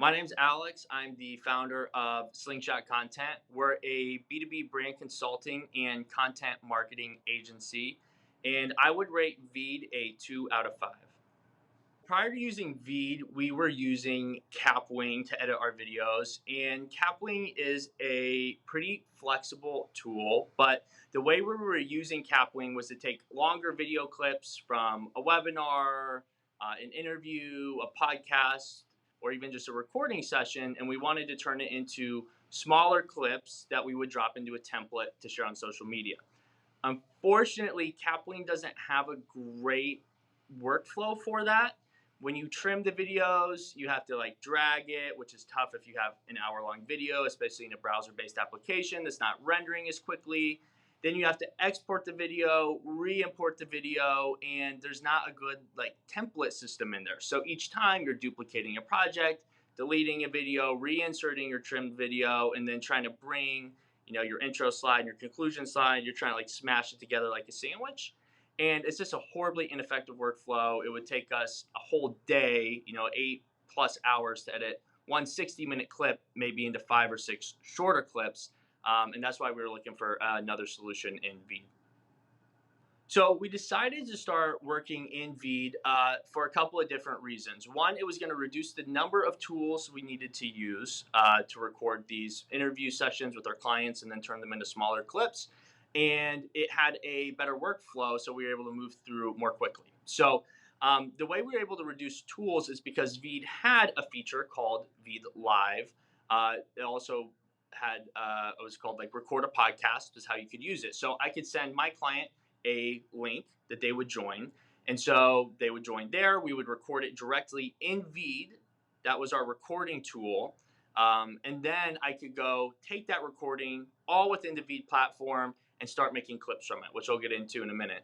My name's Alex. I'm the founder of Slingshot Content. We're a B2B brand consulting and content marketing agency, and I would rate VEED a 2 out of 5. Prior to using VEED, we were using Capwing to edit our videos, and Capwing is a pretty flexible tool. But the way we were using Capwing was to take longer video clips from a webinar, an interview, a podcast, or even just a recording session, and we wanted to turn it into smaller clips that we would drop into a template to share on social media. Unfortunately, Capwing doesn't have a great workflow for that. When you trim the videos, you have to like drag it, which is tough if you have an hour-long video, especially in a browser-based application that's not rendering as quickly. Then you have to export the video, re-import the video, and there's not a good like template system in there. So each time you're duplicating a project, deleting a video, reinserting your trimmed video, and then trying to bring your intro slide and your conclusion slide. You're trying to like smash it together like a sandwich. And it's just a horribly ineffective workflow. It would take us a whole day, 8+ hours to edit one 60-minute clip, maybe into 5 or 6 shorter clips. And that's why we were looking for another solution in VEED. So we decided to start working in VEED for a couple of different reasons. One, it was going to reduce the number of tools we needed to use to record these interview sessions with our clients and then turn them into smaller clips. And it had a better workflow, so we were able to move through more quickly. So the way we were able to reduce tools is because VEED had a feature called VEED Live. It also had, it was called like record a podcast is how you could use it. So I could send my client a link that they would join. And so they would join there. We would record it directly in VEED. That was our recording tool. And then I could go take that recording all within the VEED platform and start making clips from it, which I'll get into in a minute.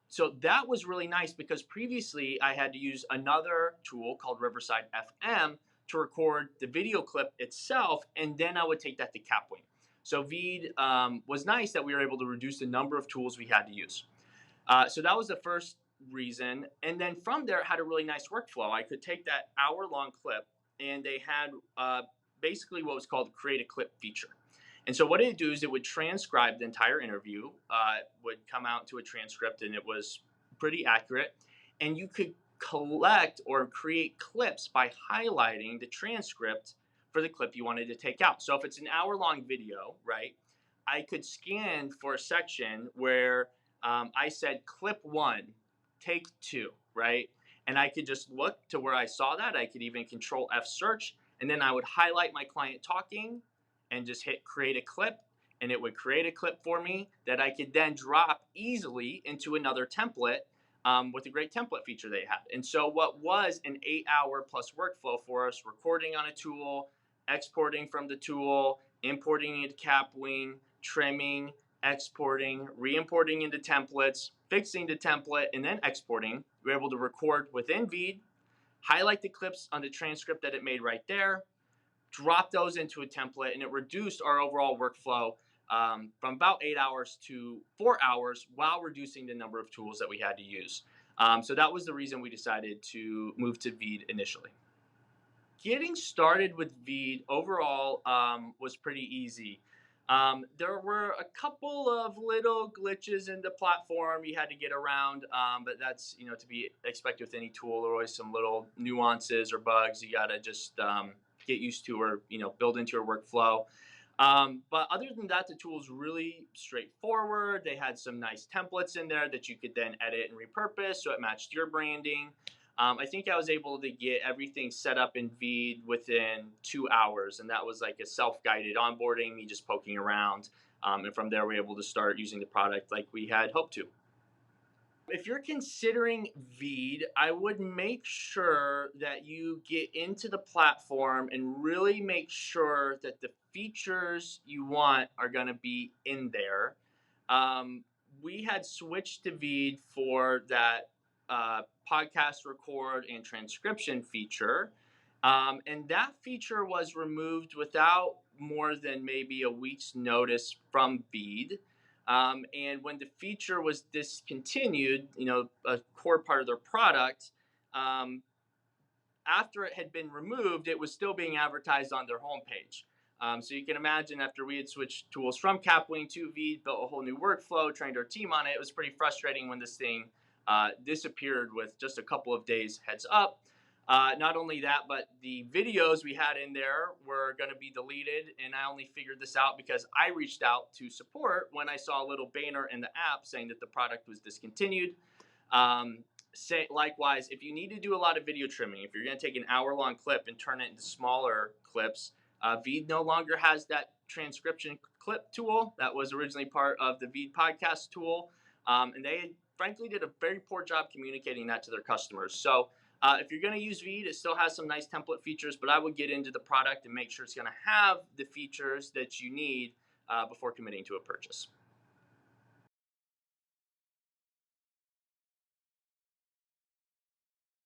So that was really nice because previously I had to use another tool called Riverside FM to record the video clip itself, and then I would take that to Capwing. So VEED was nice that we were able to reduce the number of tools we had to use. So that was the first reason. And then from there, it had a really nice workflow. I could take that hour-long clip, and they had basically what was called create a clip feature. And so what it would do is it would transcribe the entire interview, would come out to a transcript, and it was pretty accurate. And you could collect or create clips by highlighting the transcript for the clip you wanted to take out. So if it's an hour-long video, right, I could scan for a section where I said clip 1, take 2, right? And I could just look to where I saw that. I could even control F search, and then I would highlight my client talking and just hit create a clip, and it would create a clip for me that I could then drop easily into another template with a great template feature they had. And so what was an 8-hour plus workflow for us, recording on a tool, exporting from the tool, importing into Capwing, trimming, exporting, re-importing into templates, fixing the template, and then exporting, we were able to record within VEED, highlight the clips on the transcript that it made right there, drop those into a template, and it reduced our overall workflow from about 8 hours to 4 hours while reducing the number of tools that we had to use. So that was the reason we decided to move to VEED initially. Getting started with VEED overall was pretty easy. There were a couple of little glitches in the platform you had to get around, but that's to be expected with any tool. There are always some little nuances or bugs you gotta just get used to or build into your workflow. But other than that, the tool is really straightforward. They had some nice templates in there that you could then edit and repurpose so it matched your branding. I think I was able to get everything set up in VEED within 2 hours, and that was like a self-guided onboarding, me just poking around. And from there, we were able to start using the product like we had hoped to. If you're considering VEED, I would make sure that you get into the platform and really make sure that the features you want are going to be in there. We had switched to VEED for that podcast record and transcription feature. And that feature was removed without more than maybe a week's notice from VEED. And when the feature was discontinued, a core part of their product, after it had been removed, it was still being advertised on their homepage. So you can imagine after we had switched tools from Capwing to VEED, built a whole new workflow, trained our team on it, it was pretty frustrating when this thing disappeared with just a couple of days heads up. Not only that, but the videos we had in there were going to be deleted. And I only figured this out because I reached out to support when I saw a little banner in the app saying that the product was discontinued. Say likewise, if you need to do a lot of video trimming, if you're going to take an hour-long clip and turn it into smaller clips, VEED no longer has that transcription clip tool that was originally part of the VEED podcast tool, and they frankly did a very poor job communicating that to their customers. So if you're going to use VEED, it still has some nice template features, but I would get into the product and make sure it's going to have the features that you need before committing to a purchase.